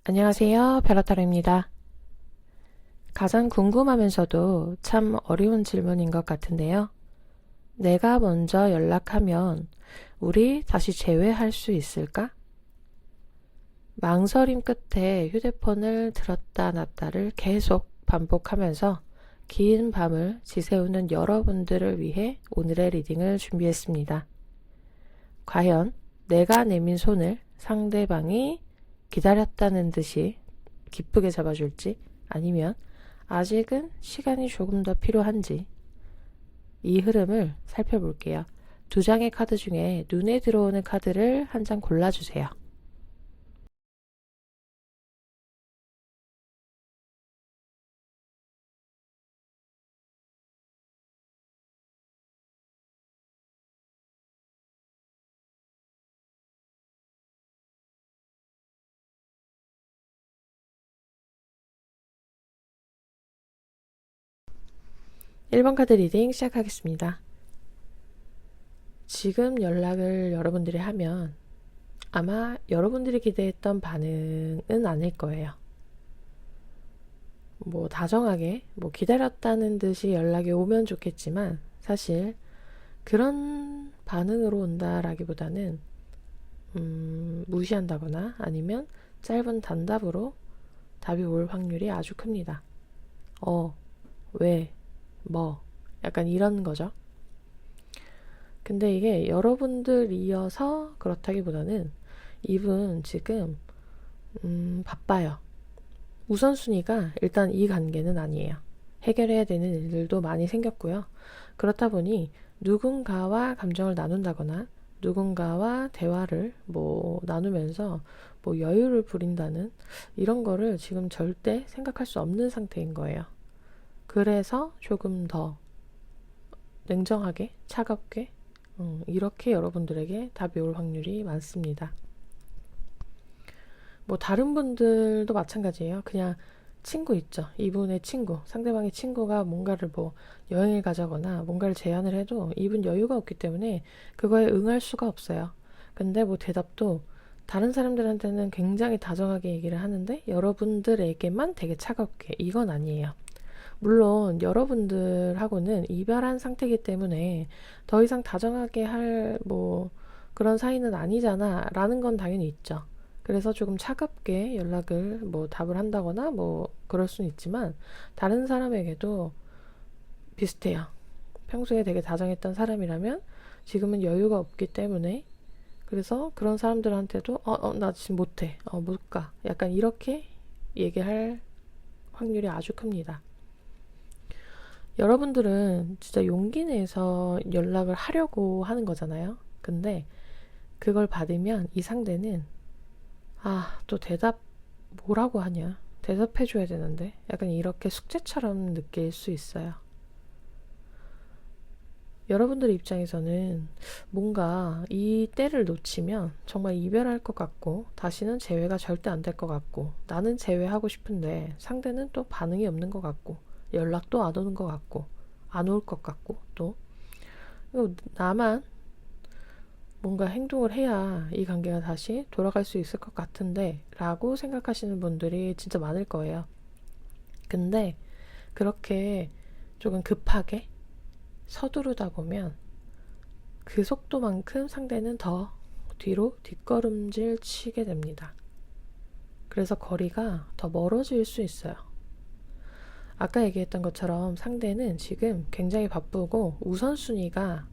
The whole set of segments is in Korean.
안녕하세요. 베라타로입니다. 가장 궁금하면서도 참 어려운 질문인 것 같은데요. 내가 먼저 연락하면 우리 다시 재회할 수 있을까? 망설임 끝에 휴대폰을 들었다 놨다를 계속 반복하면서 긴 밤을 지새우는 여러분들을 위해 오늘의 리딩을 준비했습니다. 과연 내가 내민 손을 상대방이 기다렸다는 듯이 기쁘게 잡아줄지, 아니면 아직은 시간이 조금 더 필요한지, 이 흐름을 살펴볼게요. 두 장의 카드 중에 눈에 들어오는 카드를 한 장 골라주세요. (1번) 카드 리딩 시작하겠습니다. 지금 연락을 여러분들이 하면 아마 여러분들이 기대했던 반응은 아닐 거예요. 다정하게 기다렸다는 듯이 연락이 오면 좋겠지만, 사실 그런 반응으로 온다라기보다는 무시한다거나 아니면 짧은 단답으로 답이 올 확률이 아주 큽니다. 왜, 약간 이런 거죠. 근데 이게 여러분들이어서 그렇다기보다는 이분 지금 바빠요. 우선순위가 일단 이 관계는 아니에요. 해결해야 되는 일들도 많이 생겼고요. 그렇다 보니 누군가와 감정을 나눈다거나 누군가와 대화를 나누면서 여유를 부린다는 이런 거를 지금 절대 생각할 수 없는 상태인 거예요. 그래서 조금 더 냉정하게, 차갑게 이렇게 여러분들에게 답이 올 확률이 많습니다. 다른 분들도 마찬가지예요. 그냥 친구 있죠. 이분의 친구, 상대방의 친구가 뭔가를 여행을 가자거나 뭔가를 제안을 해도 이분 여유가 없기 때문에 그거에 응할 수가 없어요. 근데 대답도 다른 사람들한테는 굉장히 다정하게 얘기를 하는데 여러분들에게만 되게 차갑게, 이건 아니에요. 물론 여러분들하고는 이별한 상태이기 때문에 더 이상 다정하게 할 그런 사이는 아니잖아 라는 건 당연히 있죠. 그래서 조금 차갑게 연락을 답을 한다거나 그럴 수는 있지만, 다른 사람에게도 비슷해요. 평소에 되게 다정했던 사람이라면 지금은 여유가 없기 때문에, 그래서 그런 사람들한테도 나 지금 못해, 못 가, 약간 이렇게 얘기할 확률이 아주 큽니다. 여러분들은 진짜 용기 내서 연락을 하려고 하는 거잖아요. 근데 그걸 받으면 이 상대는 또 대답 뭐라고 하냐, 대답해줘야 되는데, 약간 이렇게 숙제처럼 느낄 수 있어요. 여러분들 입장에서는 뭔가 이 때를 놓치면 정말 이별할 것 같고 다시는 재회가 절대 안 될 것 같고, 나는 재회하고 싶은데 상대는 또 반응이 없는 것 같고 연락도 안 오는 것 같고 안 올 것 같고, 또 나만 뭔가 행동을 해야 이 관계가 다시 돌아갈 수 있을 것 같은데 라고 생각하시는 분들이 진짜 많을 거예요. 근데 그렇게 조금 급하게 서두르다 보면 그 속도만큼 상대는 더 뒤로 뒷걸음질 치게 됩니다. 그래서 거리가 더 멀어질 수 있어요. 아까 얘기했던 것처럼 상대는 지금 굉장히 바쁘고 우선순위가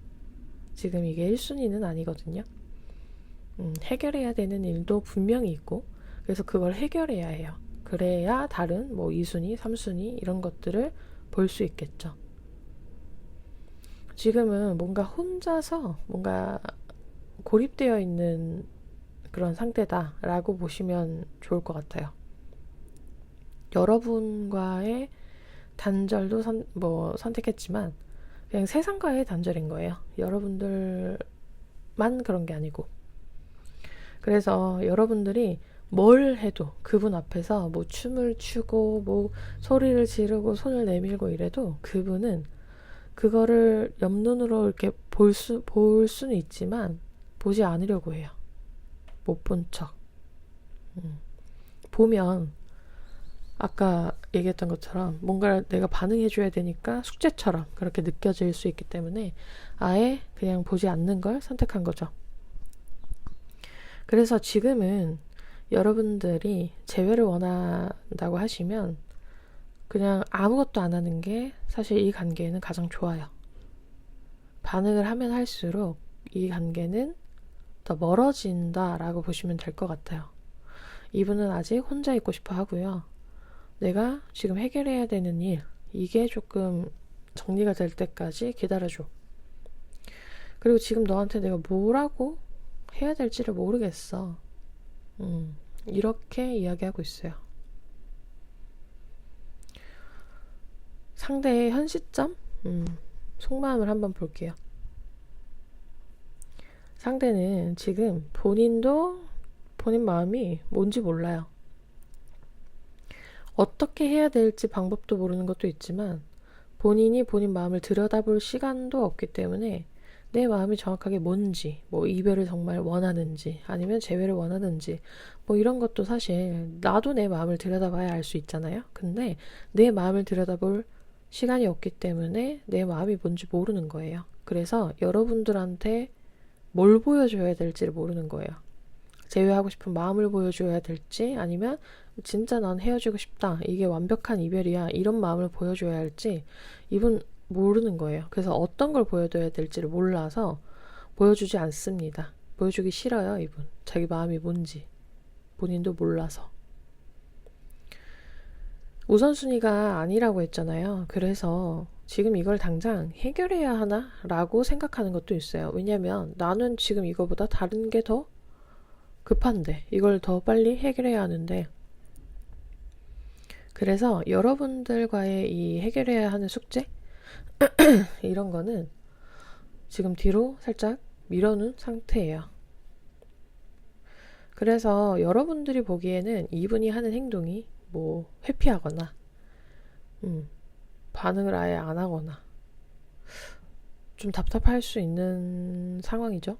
지금 이게 1순위는 아니거든요. 해결해야 되는 일도 분명히 있고, 그래서 그걸 해결해야 해요. 그래야 다른 2순위, 3순위 이런 것들을 볼 수 있겠죠. 지금은 뭔가 혼자서 뭔가 고립되어 있는 그런 상태다라고 보시면 좋을 것 같아요. 여러분과의 단절도 선택했지만 그냥 세상과의 단절인 거예요. 여러분들만 그런 게 아니고. 그래서 여러분들이 뭘 해도 그분 앞에서 춤을 추고 소리를 지르고 손을 내밀고 이래도 그분은 그거를 옆눈으로 이렇게 볼 수는 있지만 보지 않으려고 해요. 못 본 척. 보면 아까 얘기했던 것처럼 뭔가 내가 반응해줘야 되니까 숙제처럼 그렇게 느껴질 수 있기 때문에 아예 그냥 보지 않는 걸 선택한 거죠. 그래서 지금은 여러분들이 재회를 원한다고 하시면 그냥 아무것도 안 하는 게 사실 이 관계에는 가장 좋아요. 반응을 하면 할수록 이 관계는 더 멀어진다라고 보시면 될 것 같아요. 이분은 아직 혼자 있고 싶어 하고요. 내가 지금 해결해야 되는 일, 이게 조금 정리가 될 때까지 기다려줘. 그리고 지금 너한테 내가 뭐라고 해야 될지를 모르겠어. 이렇게 이야기하고 있어요. 상대의 현 시점? 속마음을 한번 볼게요. 상대는 지금 본인도 본인 마음이 뭔지 몰라요. 어떻게 해야 될지 방법도 모르는 것도 있지만 본인이 본인 마음을 들여다볼 시간도 없기 때문에 내 마음이 정확하게 뭔지, 뭐 이별을 정말 원하는지 아니면 재회를 원하는지 뭐 이런 것도 사실 나도 내 마음을 들여다봐야 알 수 있잖아요. 근데 내 마음을 들여다볼 시간이 없기 때문에 내 마음이 뭔지 모르는 거예요. 그래서 여러분들한테 뭘 보여줘야 될지를 모르는 거예요. 재회하고 싶은 마음을 보여줘야 될지 아니면 진짜 난 헤어지고 싶다. 이게 완벽한 이별이야. 이런 마음을 보여줘야 할지 이분 모르는 거예요. 그래서 어떤 걸 보여줘야 될지를 몰라서 보여주지 않습니다. 보여주기 싫어요, 이분. 자기 마음이 뭔지 본인도 몰라서. 우선순위가 아니라고 했잖아요. 그래서 지금 이걸 당장 해결해야 하나? 라고 생각하는 것도 있어요. 왜냐면 나는 지금 이거보다 다른 게 더 급한데 이걸 더 빨리 해결해야 하는데 그래서 여러분들과의 이 해결해야 하는 숙제? 이런 거는 지금 뒤로 살짝 밀어놓은 상태예요. 그래서 여러분들이 보기에는 이분이 하는 행동이 뭐 회피하거나 반응을 아예 안 하거나 좀 답답할 수 있는 상황이죠.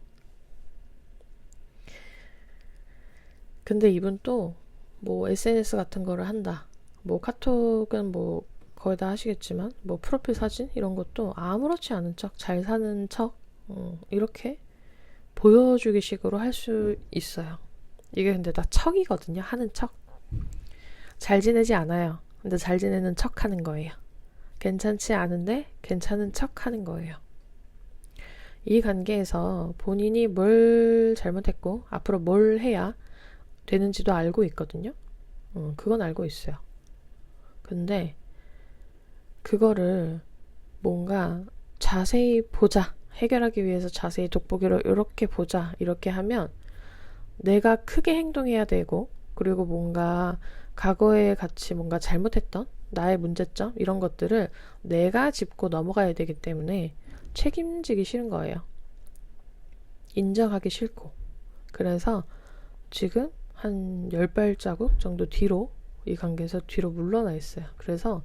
근데 이분 또 뭐 SNS 같은 거를 한다. 뭐 카톡은 뭐 거의 다 하시겠지만 뭐 프로필 사진 이런 것도 아무렇지 않은 척, 잘 사는 척 이렇게 보여주기 식으로 할 수 있어요. 이게 근데 다 척이거든요. 하는 척. 잘 지내지 않아요. 근데 잘 지내는 척 하는 거예요. 괜찮지 않은데 괜찮은 척 하는 거예요. 이 관계에서 본인이 뭘 잘못했고 앞으로 뭘 해야 되는지도 알고 있거든요. 그건 알고 있어요. 근데 그거를 뭔가 자세히 보자. 해결하기 위해서 자세히 돋보기로 이렇게 보자. 이렇게 하면 내가 크게 행동해야 되고 그리고 뭔가 과거에 같이 뭔가 잘못했던 나의 문제점 이런 것들을 내가 짚고 넘어가야 되기 때문에 책임지기 싫은 거예요. 인정하기 싫고. 그래서 지금 한 10발자국 정도 뒤로 이 관계에서 뒤로 물러나 있어요. 그래서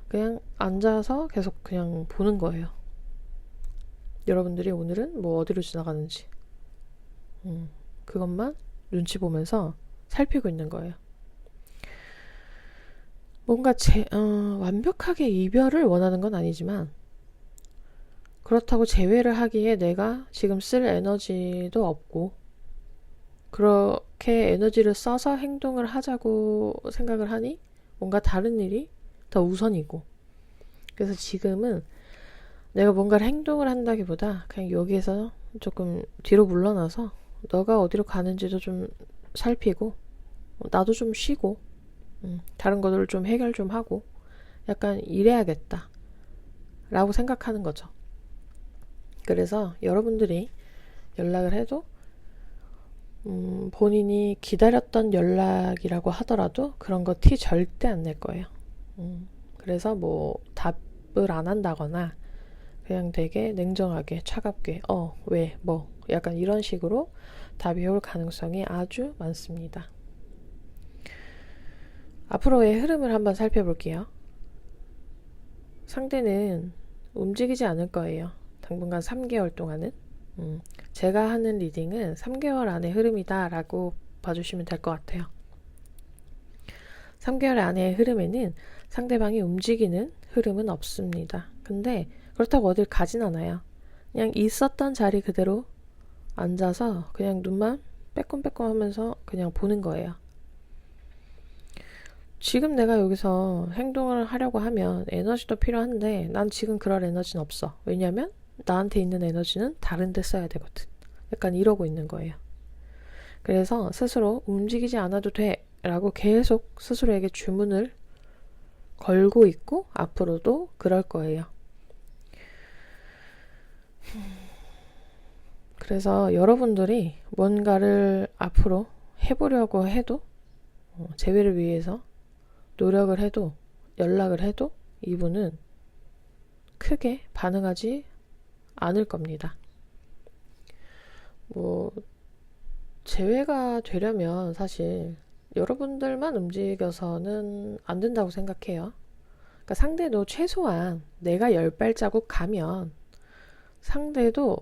그냥 앉아서 계속 그냥 보는 거예요. 여러분들이 오늘은 뭐 어디로 지나가는지 그것만 눈치 보면서 살피고 있는 거예요. 뭔가 완벽하게 이별을 원하는 건 아니지만 그렇다고 재회를 하기에 내가 지금 쓸 에너지도 없고 그렇게 에너지를 써서 행동을 하자고 생각을 하니 뭔가 다른 일이 더 우선이고 그래서 지금은 내가 뭔가를 행동을 한다기보다 그냥 여기에서 조금 뒤로 물러나서 너가 어디로 가는지도 좀 살피고 나도 좀 쉬고 다른 것들을 좀 해결 좀 하고 약간 이래야겠다 라고 생각하는 거죠. 그래서 여러분들이 연락을 해도 본인이 기다렸던 연락이라고 하더라도 그런 거 티 절대 안 낼 거예요. 그래서 뭐 답을 안 한다거나 그냥 되게 냉정하게 차갑게 왜, 뭐 약간 이런 식으로 답이 올 가능성이 아주 많습니다. 앞으로의 흐름을 한번 살펴볼게요. 상대는 움직이지 않을 거예요. 당분간 3개월 동안은. 제가 하는 리딩은 3개월 안의 흐름이다 라고 봐주시면 될 것 같아요. 3개월 안의 흐름에는 상대방이 움직이는 흐름은 없습니다. 근데 그렇다고 어딜 가진 않아요. 그냥 있었던 자리 그대로 앉아서 그냥 눈만 빼꼼빼꼼 하면서 그냥 보는 거예요. 지금 내가 여기서 행동을 하려고 하면 에너지도 필요한데 난 지금 그럴 에너지는 없어. 왜냐면 나한테 있는 에너지는 다른 데 써야 되거든. 약간 이러고 있는 거예요. 그래서 스스로 움직이지 않아도 돼 라고 계속 스스로에게 주문을 걸고 있고 앞으로도 그럴 거예요. 그래서 여러분들이 뭔가를 앞으로 해보려고 해도 재회를 위해서 노력을 해도 연락을 해도 이분은 크게 반응하지 않을 겁니다. 재회가 되려면 사실 여러분들만 움직여서는 안 된다고 생각해요. 그러니까 상대도 최소한 내가 10발자국 가면 상대도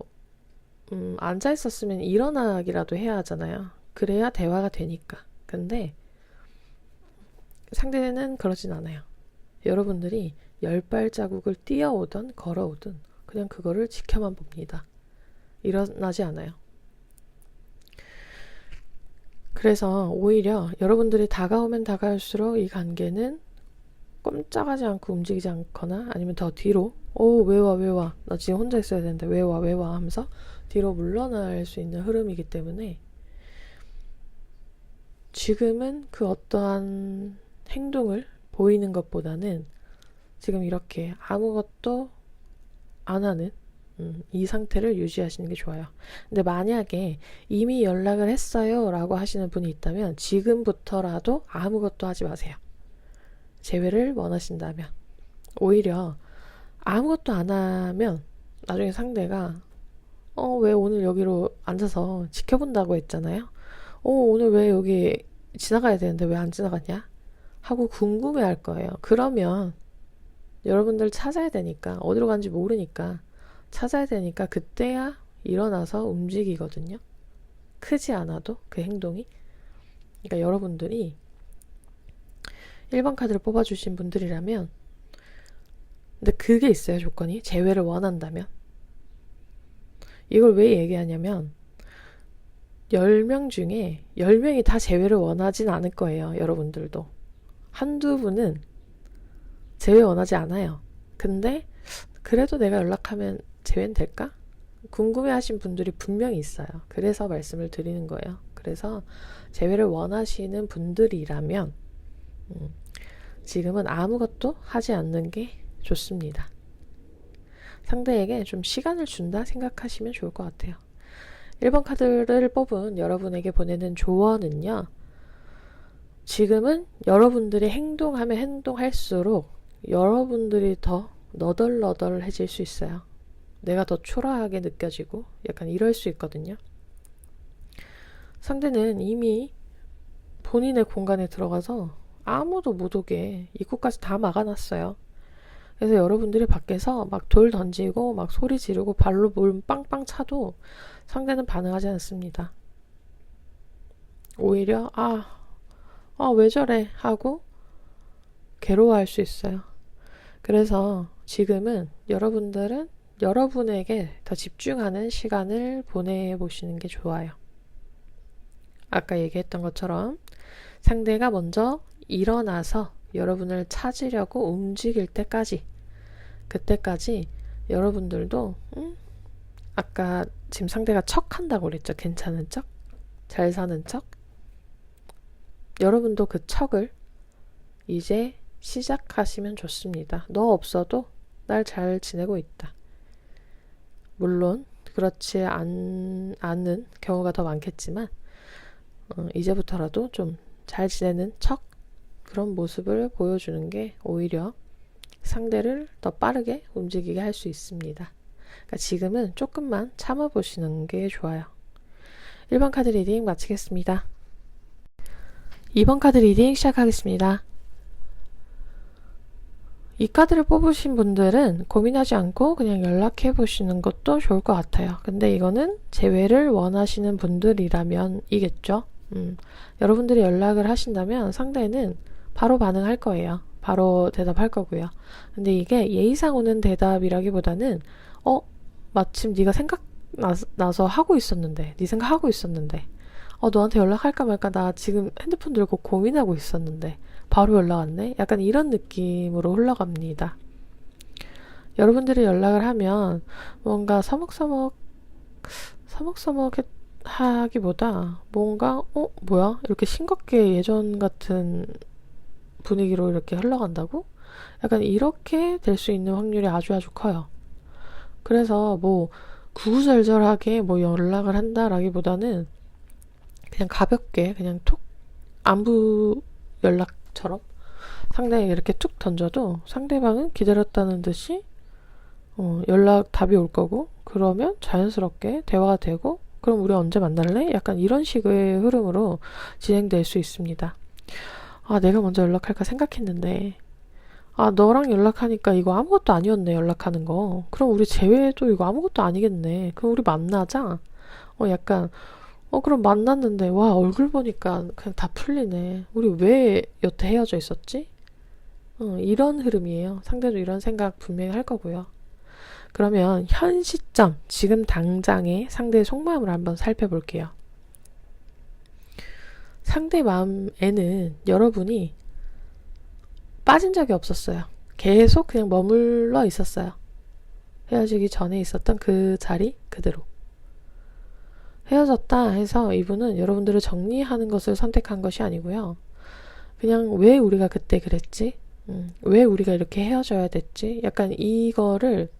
앉아 있었으면 일어나기라도 해야 하잖아요. 그래야 대화가 되니까. 근데 상대는 그러진 않아요. 여러분들이 10발자국을 뛰어오든 걸어오든 그냥 그거를 지켜만 봅니다. 일어나지 않아요. 그래서 오히려 여러분들이 다가오면 다가올수록 이 관계는 꼼짝하지 않고 움직이지 않거나 아니면 더 뒤로 왜 와? 나 지금 혼자 있어야 되는데 왜 와? 하면서 뒤로 물러날 수 있는 흐름이기 때문에 지금은 그 어떠한 행동을 보이는 것보다는 지금 이렇게 아무것도 안 하는 이 상태를 유지하시는 게 좋아요. 근데 만약에 이미 연락을 했어요 라고 하시는 분이 있다면 지금부터라도 아무것도 하지 마세요. 재회를 원하신다면. 오히려 아무것도 안 하면 나중에 상대가 왜 오늘 여기로 앉아서 지켜본다고 했잖아요. 오늘 왜 여기 지나가야 되는데 왜 안 지나갔냐? 하고 궁금해 할 거예요. 그러면 여러분들 찾아야 되니까 어디로 간지 모르니까 찾아야 되니까 그때야 일어나서 움직이거든요. 크지 않아도 그 행동이. 그러니까 여러분들이 1번 카드를 뽑아주신 분들이라면 근데 그게 있어요. 조건이. 재회를 원한다면. 이걸 왜 얘기하냐면 10명 중에 10명이 다 재회를 원하진 않을 거예요. 여러분들도. 한두 분은 재회 원하지 않아요. 근데 그래도 내가 연락하면 재회는 될까? 궁금해하신 분들이 분명히 있어요. 그래서 말씀을 드리는 거예요. 그래서 재회를 원하시는 분들이라면 지금은 아무것도 하지 않는 게 좋습니다. 상대에게 좀 시간을 준다 생각하시면 좋을 것 같아요. 1번 카드를 뽑은 여러분에게 보내는 조언은요. 지금은 여러분들이 행동하면 행동할수록 여러분들이 더 너덜너덜해질 수 있어요. 내가 더 초라하게 느껴지고 약간 이럴 수 있거든요. 상대는 이미 본인의 공간에 들어가서 아무도 못 오게 입구까지 다 막아놨어요. 그래서 여러분들이 밖에서 막 돌 던지고 막 소리 지르고 발로 뭘 빵빵 차도 상대는 반응하지 않습니다. 오히려 왜 저래 하고 괴로워할 수 있어요. 그래서 지금은 여러분들은 여러분에게 더 집중하는 시간을 보내보시는 게 좋아요. 아까 얘기했던 것처럼 상대가 먼저 일어나서 여러분을 찾으려고 움직일 때까지 그때까지 여러분들도 아까 지금 상대가 척한다고 그랬죠. 괜찮은 척? 잘 사는 척? 여러분도 그 척을 이제 시작하시면 좋습니다. 너 없어도 날 잘 지내고 있다. 물론 그렇지 않은 경우가 더 많겠지만 이제부터라도 좀 잘 지내는 척 그런 모습을 보여주는 게 오히려 상대를 더 빠르게 움직이게 할 수 있습니다. 그러니까 지금은 조금만 참아보시는 게 좋아요. 1번 카드 리딩 마치겠습니다. 2번 카드 리딩 시작하겠습니다. 이 카드를 뽑으신 분들은 고민하지 않고 그냥 연락해 보시는 것도 좋을 것 같아요. 근데 이거는 재회를 원하시는 분들이라면 이겠죠. 여러분들이 연락을 하신다면 상대는 바로 반응할 거예요. 바로 대답할 거고요. 근데 이게 예의상 오는 대답이라기보다는 마침 네가 생각나서 하고 있었는데, 네 생각하고 있었는데, 너한테 연락할까 말까 나 지금 핸드폰 들고 고민하고 있었는데 바로 연락 왔네? 약간 이런 느낌으로 흘러갑니다. 여러분들이 연락을 하면 뭔가 서먹서먹 하기보다 뭔가 뭐야? 이렇게 싱겁게 예전 같은 분위기로 이렇게 흘러간다고? 약간 이렇게 될 수 있는 확률이 아주 커요. 그래서 뭐 구구절절하게 뭐 연락을 한다라기보다는 그냥 가볍게 그냥 톡 안부 연락처럼 상대에게 이렇게 툭 던져도 상대방은 기다렸다는 듯이 연락 답이 올 거고, 그러면 자연스럽게 대화가 되고, 그럼 우리 언제 만날래? 약간 이런 식의 흐름으로 진행될 수 있습니다. 내가 먼저 연락할까 생각했는데 너랑 연락하니까 이거 아무것도 아니었네, 연락하는 거. 그럼 우리 재회도 이거 아무것도 아니겠네. 그럼 우리 만나자. 약간 그럼 만났는데 와, 얼굴 보니까 그냥 다 풀리네. 우리 왜 여태 헤어져 있었지? 이런 흐름이에요. 상대도 이런 생각 분명히 할 거고요. 그러면 현 시점, 지금 당장의 상대의 속마음을 한번 살펴볼게요. 상대 마음에는 여러분이 빠진 적이 없었어요. 계속 그냥 머물러 있었어요. 헤어지기 전에 있었던 그 자리 그대로. 헤어졌다 해서 이분은 여러분들을 정리하는 것을 선택한 것이 아니고요. 그냥 왜 우리가 그때 그랬지? 왜 우리가 이렇게 헤어져야 됐지? 약간 이거를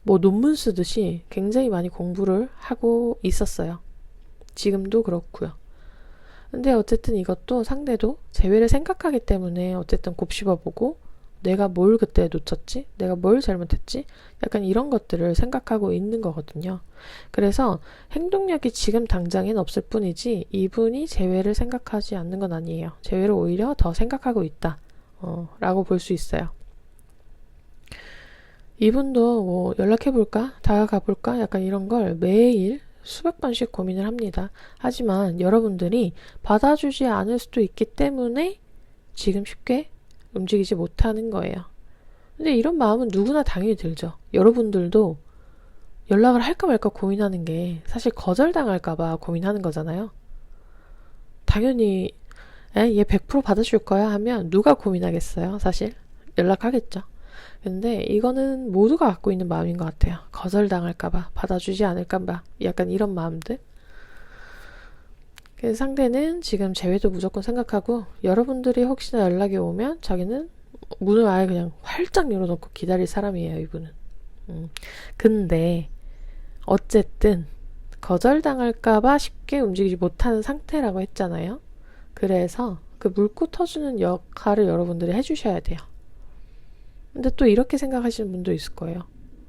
뭐 논문 쓰듯이 굉장히 많이 공부를 하고 있었어요. 지금도 그렇고요. 근데 어쨌든 이것도 상대도 재회를 생각하기 때문에 어쨌든 곱씹어보고 내가 뭘 그때 놓쳤지? 내가 뭘 잘못했지? 약간 이런 것들을 생각하고 있는 거거든요. 그래서 행동력이 지금 당장엔 없을 뿐이지 이분이 재회를 생각하지 않는 건 아니에요. 재회를 오히려 더 생각하고 있다. 라고 볼 수 있어요. 이분도 뭐 연락해볼까? 다가가볼까? 약간 이런 걸 매일 수백 번씩 고민을 합니다. 하지만 여러분들이 받아주지 않을 수도 있기 때문에 지금 쉽게 움직이지 못하는 거예요. 근데 이런 마음은 누구나 당연히 들죠. 여러분들도 연락을 할까 말까 고민하는 게 사실 거절당할까 봐 고민하는 거잖아요. 당연히 얘 100% 받아줄 거야 하면 누가 고민하겠어요, 사실? 연락하겠죠. 근데 이거는 모두가 갖고 있는 마음인 것 같아요. 거절당할까봐, 받아주지 않을까봐, 약간 이런 마음들. 그래서 상대는 지금 재회도 무조건 생각하고, 여러분들이 혹시나 연락이 오면 자기는 문을 아예 그냥 활짝 열어놓고 기다릴 사람이에요, 이분은. 근데 어쨌든 거절당할까봐 쉽게 움직이지 못하는 상태라고 했잖아요. 그래서 그 물고 터주는 역할을 여러분들이 해주셔야 돼요. 근데 또 이렇게 생각하시는 분도 있을 거예요.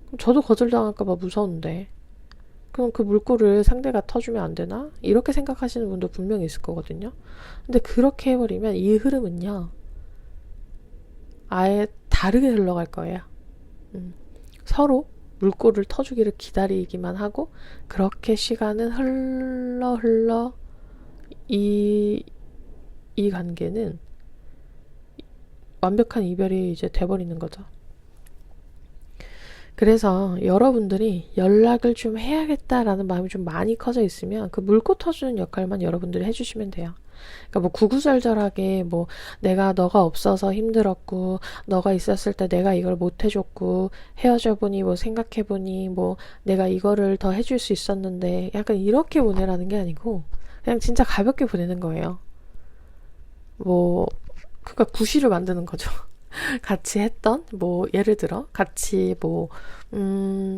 그럼 저도 거절당할까봐 무서운데 그럼 그 물꼬를 상대가 터주면 안 되나? 이렇게 생각하시는 분도 분명히 있을 거거든요. 근데 그렇게 해버리면 이 흐름은요 아예 다르게 흘러갈 거예요. 서로 물꼬를 터주기를 기다리기만 하고 그렇게 시간은 흘러 이 관계는 완벽한 이별이 이제 돼버리는 거죠. 그래서 여러분들이 연락을 좀 해야겠다라는 마음이 좀 많이 커져 있으면 그 물고 터주는 역할만 여러분들이 해주시면 돼요. 그러니까 뭐 구구절절하게 뭐 내가 너가 없어서 힘들었고 너가 있었을 때 내가 이걸 못 해줬고 헤어져 보니 뭐 생각해 보니 뭐 내가 이거를 더 해줄 수 있었는데 약간 이렇게 보내라는 게 아니고 그냥 진짜 가볍게 보내는 거예요. 뭐 그러니까 구실을 만드는 거죠. 같이 했던 뭐 예를 들어 같이 뭐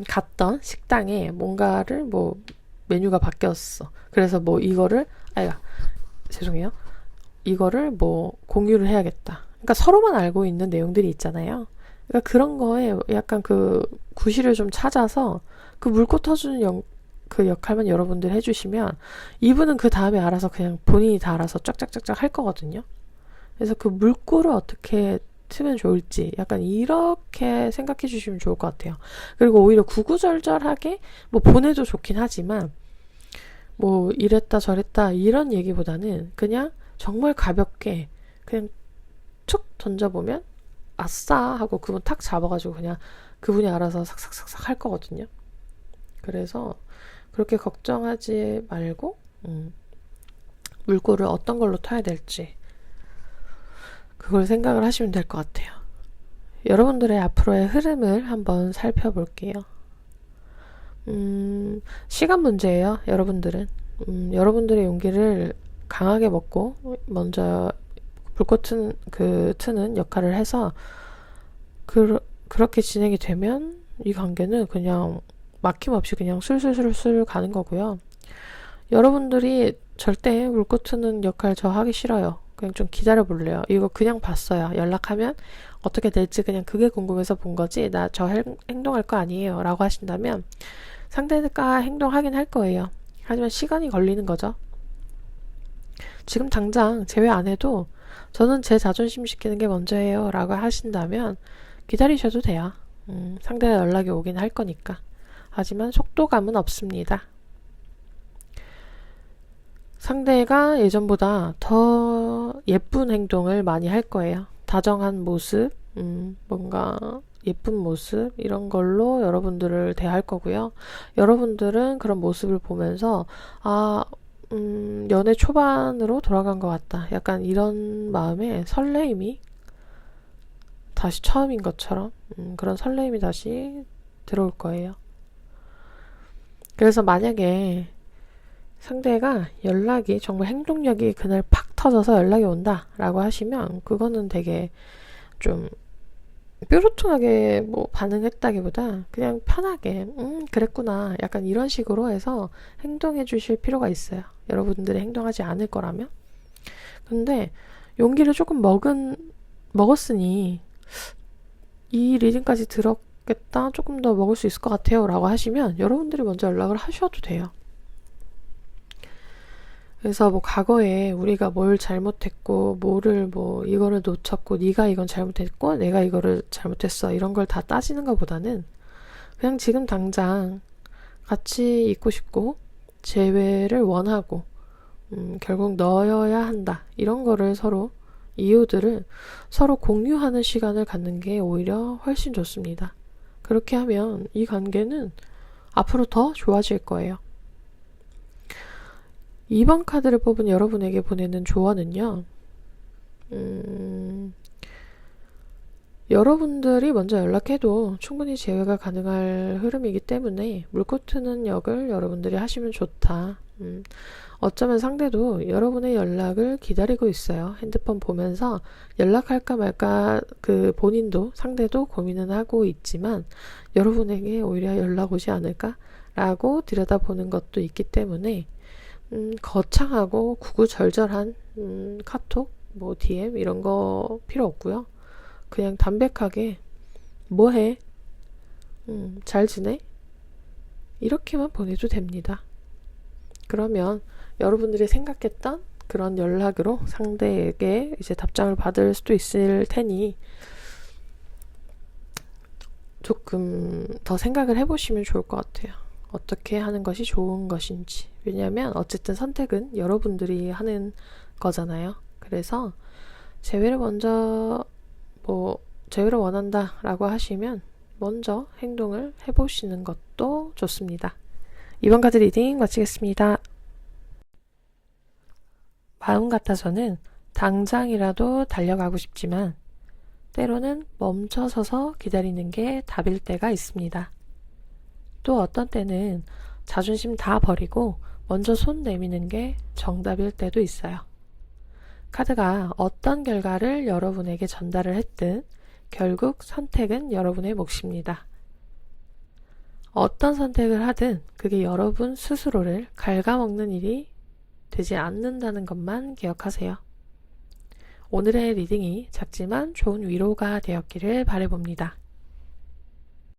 갔던 식당에 뭔가를 뭐 메뉴가 바뀌었어. 그래서 뭐 이거를 죄송해요. 이거를 뭐 공유를 해야겠다. 그러니까 서로만 알고 있는 내용들이 있잖아요. 그러니까 그런 거에 약간 그 구실을 좀 찾아서 그 물고 터주는 그 역할만 여러분들 해주시면 이분은 그 다음에 알아서 그냥 본인이 다 알아서 쫙쫙쫙쫙 할 거거든요. 그래서 그 물꼬를 어떻게 트면 좋을지 약간 이렇게 생각해 주시면 좋을 것 같아요. 그리고 오히려 구구절절하게 뭐 보내도 좋긴 하지만 뭐 이랬다 저랬다 이런 얘기보다는 그냥 정말 가볍게 그냥 던져보면 아싸 하고 그분 탁 잡아가지고 그냥 그분이 알아서 삭삭삭삭 할 거거든요. 그래서 그렇게 걱정하지 말고 물꼬를 어떤 걸로 타야 될지 그걸 생각을 하시면 될 것 같아요. 여러분들의 앞으로의 흐름을 한번 살펴볼게요. 시간 문제예요. 여러분들은 여러분들의 용기를 강하게 먹고 먼저 불꽃 트는 역할을 해서 그렇게 진행이 되면 이 관계는 그냥 막힘없이 그냥 술술술술 가는 거고요. 여러분들이 절대 물꽃 트는 역할 저 하기 싫어요. 그냥 좀 기다려 볼래요. 이거 그냥 봤어요. 연락하면 어떻게 될지 그냥 그게 궁금해서 본 거지 나 저 행동할 거 아니에요 라고 하신다면 상대가 행동하긴 할 거예요. 하지만 시간이 걸리는 거죠. 지금 당장 제외 안 해도 저는 제 자존심 지키는 게 먼저예요 라고 하신다면 기다리셔도 돼요. 상대가 연락이 오긴 할 거니까. 하지만 속도감은 없습니다. 상대가 예전보다 더 예쁜 행동을 많이 할 거예요. 다정한 모습, 뭔가 예쁜 모습 이런 걸로 여러분들을 대할 거고요. 여러분들은 그런 모습을 보면서 연애 초반으로 돌아간 것 같다. 약간 이런 마음에 설레임이 다시 처음인 것처럼 그런 설레임이 다시 들어올 거예요. 그래서 만약에 상대가 연락이 정말 행동력이 그날 팍 터져서 연락이 온다 라고 하시면 그거는 되게 좀 뾰루퉁하게 뭐 반응했다기보다 그냥 편하게 그랬구나 약간 이런 식으로 해서 행동해 주실 필요가 있어요. 여러분들이 행동하지 않을 거라면. 근데 용기를 조금 먹었으니 이 리딩까지 들었겠다 조금 더 먹을 수 있을 것 같아요 라고 하시면 여러분들이 먼저 연락을 하셔도 돼요. 그래서 뭐 과거에 우리가 뭘 잘못했고 뭐를 뭐 이거를 놓쳤고 네가 이건 잘못했고 내가 이거를 잘못했어 이런 걸 다 따지는 것보다는 그냥 지금 당장 같이 있고 싶고 재회를 원하고 결국 너여야 한다 이런 거를 서로 이유들을 서로 공유하는 시간을 갖는 게 오히려 훨씬 좋습니다. 그렇게 하면 이 관계는 앞으로 더 좋아질 거예요. 2번 카드를 뽑은 여러분에게 보내는 조언은요. 여러분들이 먼저 연락해도 충분히 재회가 가능할 흐름이기 때문에 물꽃 트는 역을 여러분들이 하시면 좋다. 어쩌면 상대도 여러분의 연락을 기다리고 있어요. 핸드폰 보면서 연락할까 말까 그 본인도 상대도 고민은 하고 있지만 여러분에게 오히려 연락 오지 않을까? 라고 들여다보는 것도 있기 때문에 거창하고 구구절절한 카톡, 뭐 DM 이런 거 필요 없고요. 그냥 담백하게 뭐해? 잘 지내? 이렇게만 보내도 됩니다. 그러면 여러분들이 생각했던 그런 연락으로 상대에게 이제 답장을 받을 수도 있을 테니 조금 더 생각을 해보시면 좋을 것 같아요. 어떻게 하는 것이 좋은 것인지. 왜냐하면 어쨌든 선택은 여러분들이 하는 거잖아요. 그래서 재회를 재회를 원한다 라고 하시면 먼저 행동을 해보시는 것도 좋습니다. 이번 카드 리딩 마치겠습니다. 마음 같아서는 당장이라도 달려가고 싶지만 때로는 멈춰서서 기다리는 게 답일 때가 있습니다. 또 어떤 때는 자존심 다 버리고 먼저 손 내미는 게 정답일 때도 있어요. 카드가 어떤 결과를 여러분에게 전달을 했든 결국 선택은 여러분의 몫입니다. 어떤 선택을 하든 그게 여러분 스스로를 갉아먹는 일이 되지 않는다는 것만 기억하세요. 오늘의 리딩이 작지만 좋은 위로가 되었기를 바라봅니다.